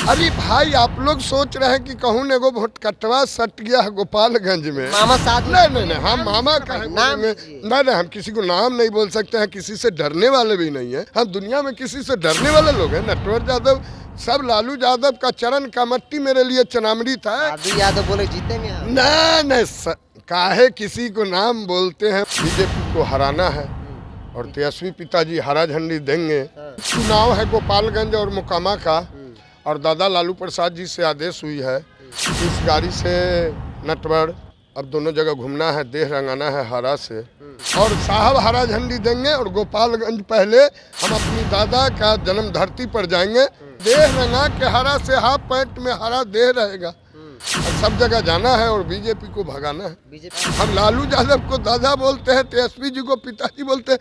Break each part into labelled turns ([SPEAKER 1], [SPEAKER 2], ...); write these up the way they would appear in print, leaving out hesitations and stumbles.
[SPEAKER 1] अरे भाई आप लोग सोच रहे हैं कि कहूँ एगो भोटकटवा सट गया है गोपालगंज में।
[SPEAKER 2] मामा साथ में
[SPEAKER 1] नहीं, हम मामा का
[SPEAKER 2] नाम
[SPEAKER 1] नहीं, हम किसी को नाम नहीं बोल सकते हैं, किसी से डरने वाले भी नहीं है। हम दुनिया में किसी से डरने वाले लोग हैं। नटवर यादव सब लालू यादव का चरण का मट्टी मेरे लिए चनामड़ी था।
[SPEAKER 2] लालू यादव बोले जीतेंगे हम।
[SPEAKER 1] नहीं, काहे किसी को नाम बोलते हैं। बीजेपी को हराना है और तेजस्वी पिताजी हरा झंडी देंगे। चुनाव है गोपालगंज और मोकामा का और दादा लालू प्रसाद जी से आदेश हुई है इस गाड़ी से नटवर अब दोनों जगह घूमना है, देह रंगाना है हरा से और साहब हरा झंडी देंगे और गोपालगंज पहले हम अपनी दादा का जन्म धरती पर जाएंगे। देह रंगा के हरा से हाफ पैंट में हरा देह रहेगा और सब जगह जाना है और बीजेपी को भगाना है। हम लालू यादव को दादा बोलते हैं, तेजस्वी जी को पिताजी बोलते हैं।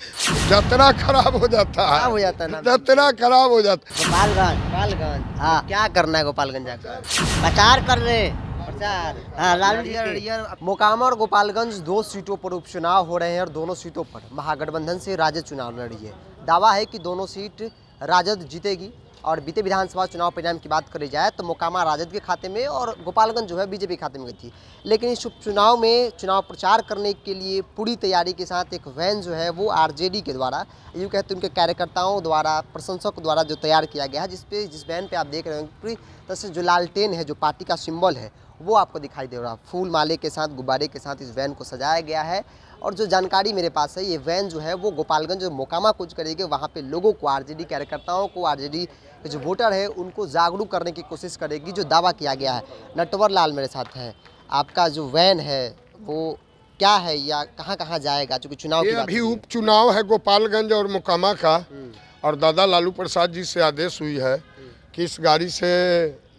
[SPEAKER 1] जतरा खराब हो जाता है, जतरा खराब हो जाता है।
[SPEAKER 2] गोपालगंज हाँ क्या करना है गोपालगंज जाकर? प्रचार कर रहे प्रचार। हाँ लालू जी मोकामा और गोपालगंज 2 सीटों पर उपचुनाव हो रहे हैं और दोनों सीटों पर महागठबंधन से राजद चुनाव लड़ी है। दावा है कि दोनों सीट राजद जीतेगी और बीते विधानसभा चुनाव परिणाम की बात करी जाए तो मोकामा राजद के खाते में और गोपालगंज जो है बीजेपी खाते में गई थी। लेकिन इस उपचुनाव में चुनाव प्रचार करने के लिए पूरी तैयारी के साथ एक वैन जो है वो आरजेडी के द्वारा, यूँ कहते हैं उनके कार्यकर्ताओं द्वारा, प्रशंसकों द्वारा जो तैयार किया गया है, जिस वैन पर आप देख रहे हैं पूरी तरह से जो लालटेन है, जो पार्टी का सिम्बल है, वो आपको दिखाई दे रहा है। फूल माले के साथ, गुब्बारे के साथ इस वैन को सजाया गया है। और जो जानकारी मेरे पास है, ये वैन जो है वो गोपालगंज और मोकामा कुछ करेगी। वहाँ पे लोगों को, आरजेडी कार्यकर्ताओं को, आरजेडी के जो वोटर है उनको जागरूक करने की कोशिश करेगी, जो दावा किया गया है। नटवर लाल मेरे साथ हैं। आपका जो वैन है वो क्या है या कहाँ कहाँ जाएगा? चूँकि चुनाव की
[SPEAKER 1] अभी उपचुनाव है गोपालगंज और मोकामा का और दादा लालू प्रसाद जी से आदेश हुई है कि इस गाड़ी से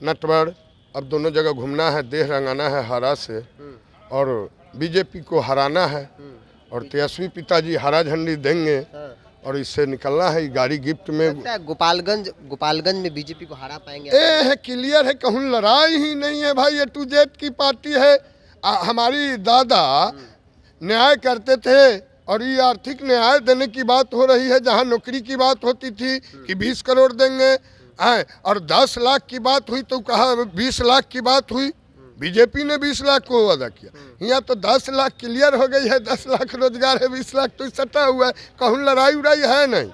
[SPEAKER 1] नटवर अब दोनों जगह घूमना है, देह रंगाना है हरा से और बीजेपी को हराना है और तेजस्वी पिताजी हरा झंडी देंगे और इससे निकलना है। गाड़ी गिफ्ट में
[SPEAKER 2] गोपालगंज में बीजेपी को हरा पाएंगे?
[SPEAKER 1] है क्लियर है, कहूँ लड़ाई ही नहीं है भाई। A to Z की पार्टी है। हमारी दादा न्याय करते थे और ये आर्थिक न्याय देने की बात हो रही है। जहाँ नौकरी की बात होती थी कि 20 करोड़ देंगे और 10 लाख की बात हुई तो कहा 20 लाख की बात हुई। बीजेपी ने 20 लाख को वादा किया। यहाँ तो 10 लाख क्लियर हो गई है। 10 लाख रोजगार है, 20 लाख तो सटा हुआ है। कहूँ लड़ाई उड़ाई है नहीं।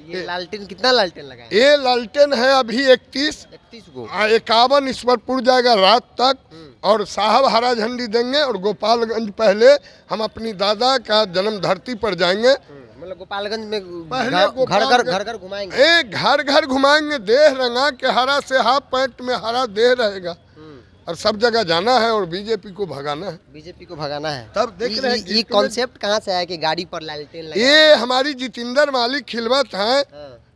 [SPEAKER 2] ये लालटेन कितना लालटेन लगा है?
[SPEAKER 1] ये लालटेन है अभी 31 को 51 इस पर पुर जाएगा रात तक और साहब हरा झंडी देंगे और गोपालगंज पहले हम अपनी दादा का जन्म धरती पर जाएंगे।
[SPEAKER 2] मतलब गोपालगंज में
[SPEAKER 1] पहले
[SPEAKER 2] घर घर घुमाएंगे।
[SPEAKER 1] घर घर घुमाएंगे, देह रंगा के हरा से हाफ पैंट में हरा देह रहेगा और सब जगह जाना है और बीजेपी को भगाना है।
[SPEAKER 2] बीजेपी को भगाना है।
[SPEAKER 1] तब देख रहे हैं
[SPEAKER 2] ये कॉन्सेप्ट कहाँ से आया कि गाड़ी पर लालटेन लगा?
[SPEAKER 1] ये हमारी जितेंद्र मालिक खिलवत हैं।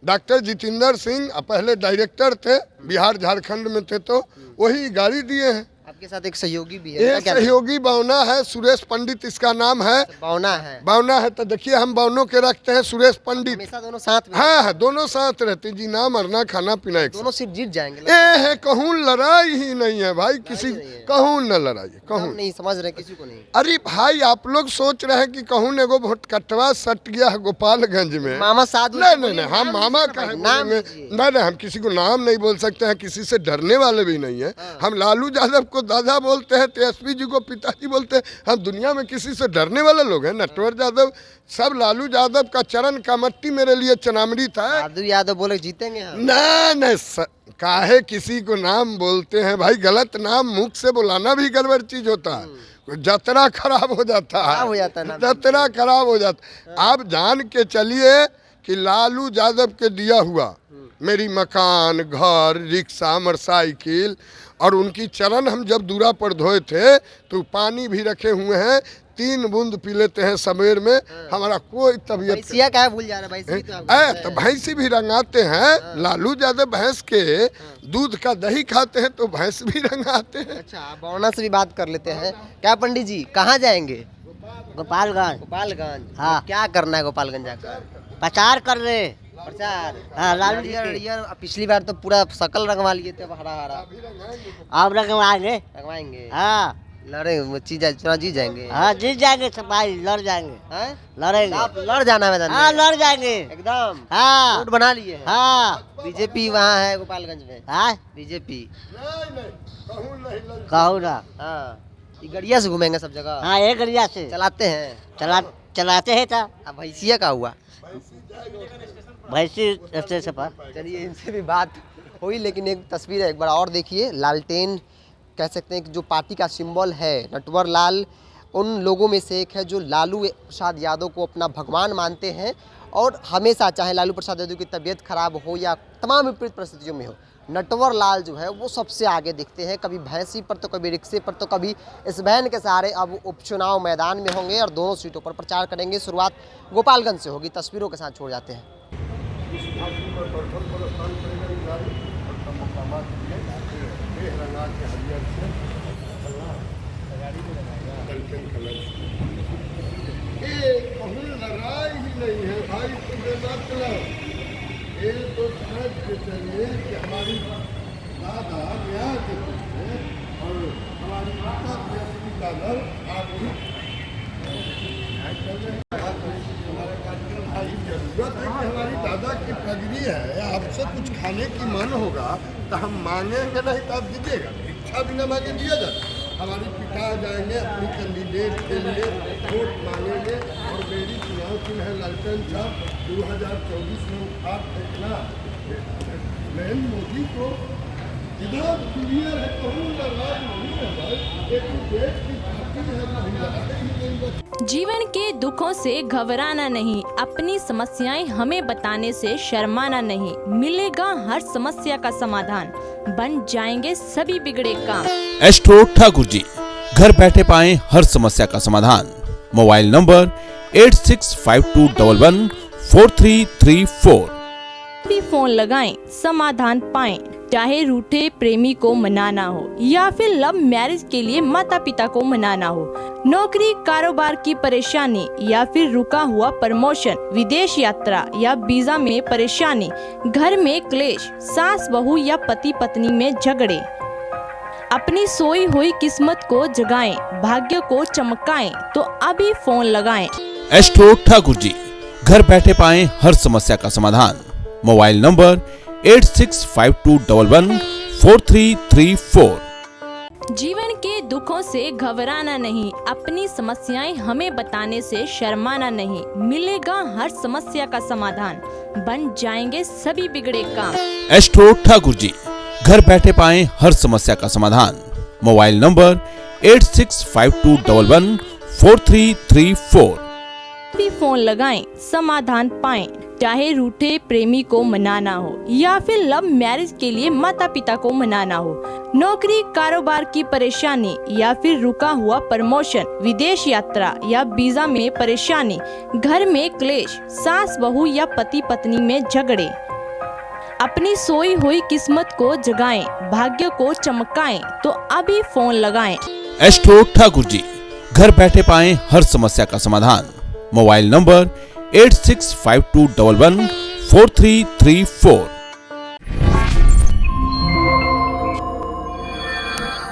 [SPEAKER 1] डॉक्टर जितेंद्र सिंह पहले डायरेक्टर थे, बिहार झारखंड में थे, तो वही गाड़ी दिए हैं।
[SPEAKER 2] आपके साथ एक सहयोगी भी है?
[SPEAKER 1] एक सहयोगी बौना है, सुरेश पंडित इसका नाम है। बौना है तो देखिए हम बौनों के रखते हैं सुरेश पंडित।
[SPEAKER 2] हमेशा दोनों साथ में?
[SPEAKER 1] हाँ, दोनों साथ रहते जी, ना मरना खाना पीना एक
[SPEAKER 2] दोनों सीट जीत जाएंगे।
[SPEAKER 1] है कहूँ लड़ाई ही नहीं है भाई, किसी कहूँ न लड़ाई, कहूँ
[SPEAKER 2] नहीं समझ रहे किसी को नहीं।
[SPEAKER 1] अरे भाई आप लोग सोच रहे हैं कि कहूँ एगो भोटकटवा सट गया है गोपालगंज में।
[SPEAKER 2] मामा साथ?
[SPEAKER 1] नहीं, हम मामा का नहीं, हम किसी को नाम नहीं बोल सकते हैं, किसी से डरने वाले भी नहीं है। हम लालू यादव को दादा बोलते हैं, तेजस्वी जी को पिताजी बोलते हैं। हम दुनिया में किसी से डरने वाले लोग हैं। नटवर यादव सब लालू यादव का चरण का मट्टी मेरे लिए चनामड़ी था।
[SPEAKER 2] लालू यादव बोले जीतेंगे हम।
[SPEAKER 1] नहीं, काहे किसी को नाम बोलते हैं भाई? गलत नाम मुख से बुलाना भी गड़बड़ चीज होता है। जतरा खराब हो जाता है, जतरा खराब हो जाता। आप जान के चलिए कि लालू यादव के दिया हुआ मेरी मकान, घर, रिक्शा, मोटरसाइकिल और उनकी चरण हम जब दूरा पर धोए थे तो पानी भी रखे हुए हैं, 3 बूंद पी लेते हैं सवेर में। हमारा कोई तबीयत
[SPEAKER 2] क्या भूल जा रहा है?
[SPEAKER 1] तो भैंसी भी रंगाते हैं। लालू यादव भैंस के दूध का दही खाते हैं तो भैंस भी रंगाते हैं।
[SPEAKER 2] अच्छा, बौना से भी बात कर लेते हैं। क्या पंडित जी कहाँ जाएंगे? गोपालगंज हाँ क्या करना है गोपालगंज जाकर? प्रचार कर रहे प्रचार। हाँ लालू जी पिछली बार तो पूरा शकल रंगवा लिए थे हरा हरा। आप रंगवाएंगे? हाँ लड़ेंगे, चुनाव जीत जाएंगे।
[SPEAKER 3] हाँ जीत जाएंगे सब भाई, लड़ जाएंगे।
[SPEAKER 2] हैं?
[SPEAKER 3] लड़ेंगे।
[SPEAKER 2] आप लड़ जाना मैदान
[SPEAKER 3] हाँ
[SPEAKER 2] में?
[SPEAKER 3] लड़ जाएंगे
[SPEAKER 2] एकदम
[SPEAKER 3] हाँ
[SPEAKER 2] वोट बना लिए हैं?
[SPEAKER 3] हाँ
[SPEAKER 2] बीजेपी वहाँ है गोपालगंज में।
[SPEAKER 3] हाँ
[SPEAKER 2] बीजेपी
[SPEAKER 3] कहूँ ना।
[SPEAKER 2] हाँ, ये गड़िया से घूमेंगे सब जगह?
[SPEAKER 3] हाँ एक गरिया से
[SPEAKER 2] चलाते हैं?
[SPEAKER 3] चलाते हैं था।
[SPEAKER 2] अब भैंसिया का हुआ?
[SPEAKER 3] भैंसी स्टेशन पर।
[SPEAKER 2] चलिए इनसे भी बात हुई, लेकिन एक तस्वीर है एक बार और देखिए। लालटेन कह सकते हैं कि जो पार्टी का सिंबल है, नटवर लाल उन लोगों में से एक है जो लालू प्रसाद यादव को अपना भगवान मानते हैं और हमेशा चाहे लालू प्रसाद यादव की तबीयत खराब हो या तमाम विपरीत परिस्थितियों में हो, नटवर लाल जो है वो सबसे आगे दिखते हैं। कभी भैंसी पर तो कभी रिक्शे पर तो कभी इस वैन के सहारे अब उपचुनाव मैदान में होंगे और दोनों सीटों पर प्रचार करेंगे। शुरुआत गोपालगंज से होगी, तस्वीरों के साथ छोड़ जाते हैं।
[SPEAKER 1] लड़ाई ही नहीं है भाई, तुम्हें मतलब ये तो समझ के चलिए कि हमारी दादा ब्याह के पीछे और हमारी माता की दादा आदमी जरूरत है कि हमारी दादा की पगड़ी है, आपसे कुछ खाने की मन होगा तो हम मांगेंगे, नहीं तो आप दीजिएगा। इच्छा बिना मांगे दिया जाता। हमारी पिता जाएंगे अपनी कैंडिडेट के लिए वोट मांगेंगे और मेरी चुनाव चिन्ह है लालटेन साहब। 2024 में उठा फेंकना नरेंद्र मोदी को इधर क्लियर है, कहूँ लड़ाई नहीं है भाई, एक देश की पार्टी है, नहीं लड़ाई ही नहीं।
[SPEAKER 4] जीवन के दुखों से घबराना नहीं, अपनी समस्याएं हमें बताने से शर्माना नहीं, मिलेगा हर समस्या का समाधान, बन जाएंगे सभी बिगड़े काम।
[SPEAKER 5] एस्ट्रो ठाकुर जी, घर बैठे पाएं हर समस्या का समाधान। Mobile number 8652114334।
[SPEAKER 4] भी फोन लगाएं, समाधान पाएं। चाहे रूठे प्रेमी को मनाना हो या फिर लव मैरिज के लिए माता पिता को मनाना हो, नौकरी कारोबार की परेशानी या फिर रुका हुआ प्रमोशन, विदेश यात्रा या वीजा में परेशानी, घर में क्लेश, सास बहू या पति पत्नी में झगड़े, अपनी सोई हुई किस्मत को जगाएं, भाग्य को चमकाएं, तो अभी फोन लगाएं।
[SPEAKER 5] एस्ट्रो ठाकुर जी, घर बैठे पाएं हर समस्या का समाधान। Mobile number 8652114334।
[SPEAKER 4] जीवन के दुखों से घबराना नहीं, अपनी समस्याएं हमें बताने से शर्माना नहीं, मिलेगा हर समस्या का समाधान, बन जाएंगे सभी बिगड़े काम।
[SPEAKER 5] एस्ट्रो ठाकुर जी, घर बैठे पाएं हर समस्या का समाधान। Mobile number 8652114334।
[SPEAKER 4] भी फोन लगाएं, समाधान पाएं। चाहे रूठे प्रेमी को मनाना हो या फिर लव मैरिज के लिए माता पिता को मनाना हो, नौकरी कारोबार की परेशानी या फिर रुका हुआ प्रमोशन, विदेश यात्रा या वीजा में परेशानी, घर में क्लेश, सास बहू या पति पत्नी में झगड़े, अपनी सोई हुई किस्मत को जगाएं, भाग्य को चमकाएं, तो अभी फोन लगाएं।
[SPEAKER 5] एस्ट्रो ठाकुर जी, घर बैठे पाएं हर समस्या का समाधान। Mobile number 8652114334।